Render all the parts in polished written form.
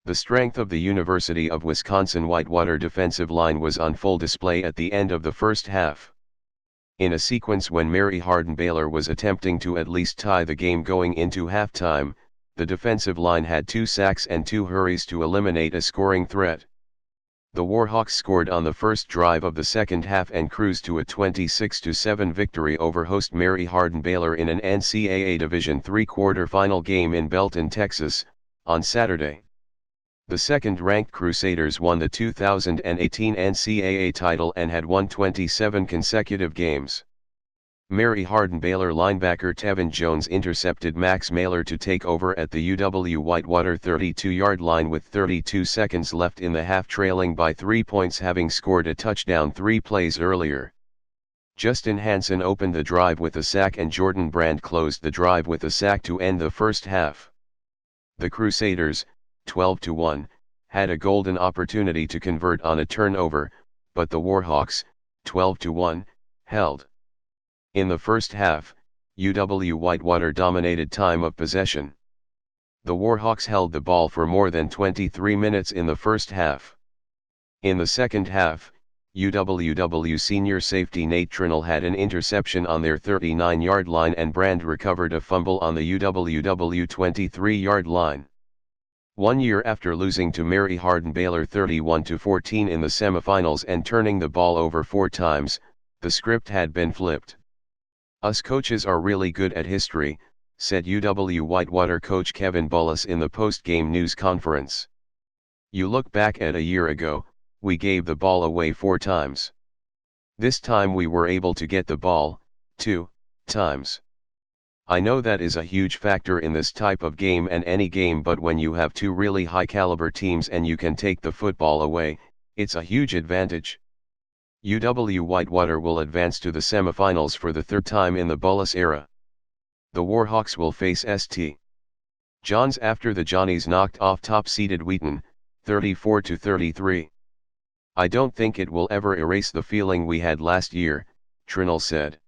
The strength of the University of Wisconsin-Whitewater defensive line was on full display at the end of the first half. In a sequence when Mary Hardin-Baylor was attempting to at least tie the game going into halftime, the defensive line had 2 sacks and 2 hurries to eliminate a scoring threat. The Warhawks scored on the first drive of the second half and cruised to a 26-7 victory over host Mary Hardin-Baylor in an NCAA Division III quarterfinal game in Belton, Texas, on Saturday. The second-ranked Crusaders won the 2018 NCAA title and had won 27 consecutive games. Mary Hardin-Baylor linebacker Tevin Jones intercepted Max Mailer to take over at the UW-Whitewater 32-yard line with 32 seconds left in the half, trailing by 3 points, having scored a touchdown 3 plays earlier. Justin Hansen opened the drive with a sack and Jordan Brand closed the drive with a sack to end the first half. The Crusaders, 12-1, had a golden opportunity to convert on a turnover, but the Warhawks, 12-1, held. In the first half, UW-Whitewater dominated time of possession. The Warhawks held the ball for more than 23 minutes in the first half. In the second half, UWW senior safety Nate Trinnell had an interception on their 39-yard line and Brand recovered a fumble on the UWW 23-yard line. 1 year after losing to Mary Hardin-Baylor 31-14 in the semifinals and turning the ball over 4 times, the script had been flipped. "Us coaches are really good at history," said UW-Whitewater coach Kevin Bullis in the post-game news conference. "You look back at a year ago, we gave the ball away 4 times. This time we were able to get the ball 2 times. I know that is a huge factor in this type of game and any game, but when you have 2 really high-caliber teams and you can take the football away, it's a huge advantage." UW-Whitewater will advance to the semifinals for the 3rd time in the Bullis era. The Warhawks will face St. John's after the Johnnies knocked off top-seeded Wheaton, 34-33. "I don't think it will ever erase the feeling we had last year," Trinnell said.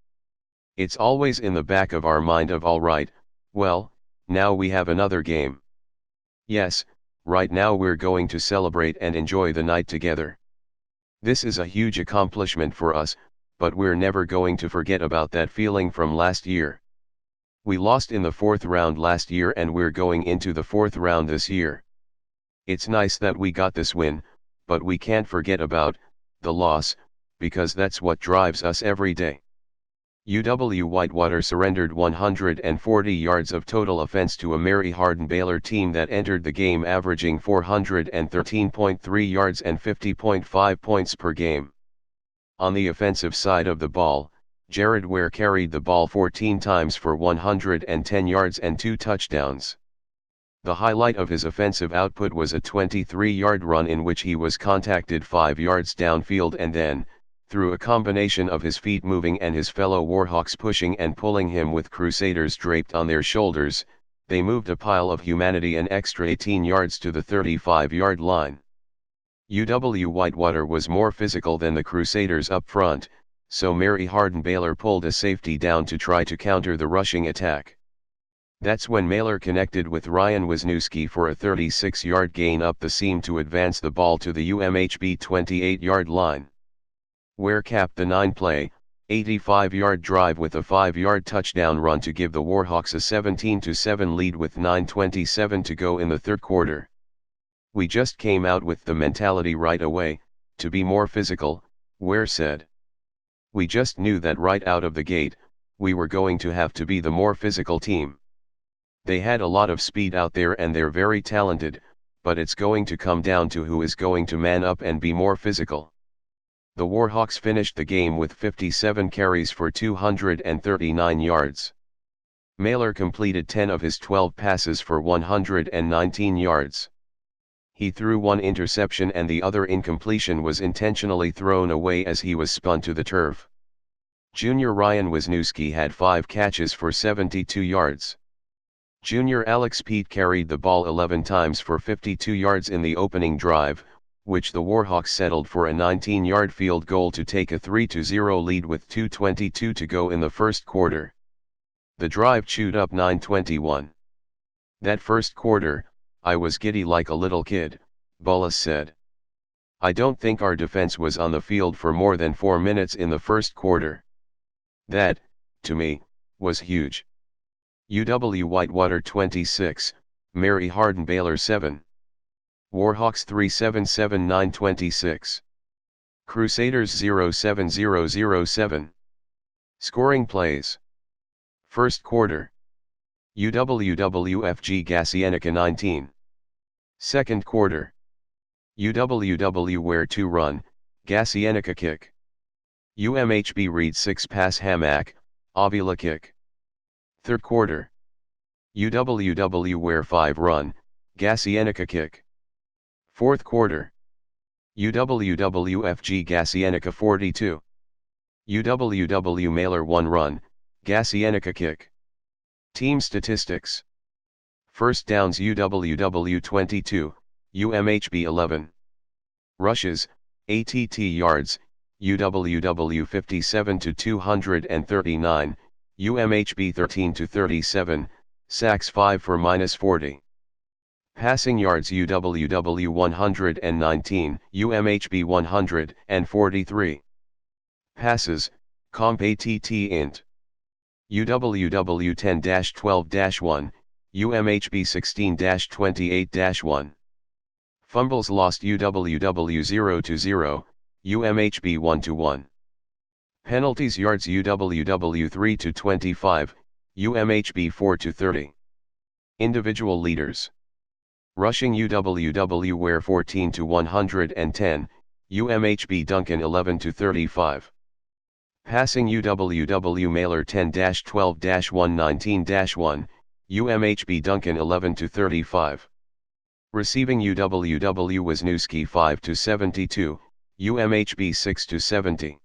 "It's always in the back of our mind of all right, well, now we have another game. Yes, right now we're going to celebrate and enjoy the night together. This is a huge accomplishment for us, but we're never going to forget about that feeling from last year. We lost in the 4th round last year and we're going into the 4th round this year. It's nice that we got this win, but we can't forget about the loss, because that's what drives us every day." UW-Whitewater surrendered 140 yards of total offense to a Mary Hardin-Baylor team that entered the game averaging 413.3 yards and 50.5 points per game. On the offensive side of the ball, Jared Ware carried the ball 14 times for 110 yards and 2 touchdowns. The highlight of his offensive output was a 23-yard run in which he was contacted 5 yards downfield and then, through a combination of his feet moving and his fellow Warhawks pushing and pulling him with Crusaders draped on their shoulders, they moved a pile of humanity an extra 18 yards to the 35-yard line. UW-Whitewater was more physical than the Crusaders up front, so Mary Hardin-Baylor pulled a safety down to try to counter the rushing attack. That's when Mailer connected with Ryan Wisniewski for a 36-yard gain up the seam to advance the ball to the UMHB 28-yard line. Ware capped the 9-play, 85-yard drive with a 5-yard touchdown run to give the Warhawks a 17-7 lead with 9:27 to go in the 3rd quarter. "We just came out with the mentality right away, to be more physical," Ware said. "We just knew that right out of the gate, we were going to have to be the more physical team. They had a lot of speed out there and they're very talented, but it's going to come down to who is going to man up and be more physical." The Warhawks finished the game with 57 carries for 239 yards. Mailer completed 10 of his 12 passes for 119 yards. He threw 1 interception and the other incompletion was intentionally thrown away as he was spun to the turf. Junior Ryan Wisniewski had 5 catches for 72 yards. Junior Alex Pete carried the ball 11 times for 52 yards in the opening drive, which the Warhawks settled for a 19-yard field goal to take a 3-0 lead with 2:22 to go in the 1st quarter. The drive chewed up 9:21. That 1st quarter, I was giddy like a little kid, Bullis said. I don't think our defense was on the field for more than 4 minutes in the first quarter. That, to me, was huge. UW Whitewater 26, Mary Hardin Baylor 7. Warhawks 377926. Crusaders 07007. Scoring plays. First quarter. UWWFG Gasienica 19. Second quarter. UWW Ware 2 run, Gasienica kick. UMHB Reed 6 pass Hamac, Avila kick. Third quarter. UWW Ware 5 run, Gasienica kick. Fourth quarter. UWWFG Gasienica 42. UWW Mailer 1 run, Gasienica kick. Team statistics. First downs UWW 22, UMHB 11. Rushes, ATT yards, UWW 57 to 239, UMHB 13 to 37, sacks 5 for -40. Passing yards UWW 119, UMHB 143. Passes, Comp ATT int. UWW 10-12-1, UMHB 16-28-1. Fumbles lost UWW 0-0, UMHB 1-1. Penalties yards UWW 3-25, UMHB 4-30. Individual leaders. Rushing UWW Ware 14-110, UMHB Duncan 11-35. Passing UWW Mailer 10-12-119-1, UMHB Duncan 11-35. Receiving UWW Wisniewski 5-72, UMHB 6-70.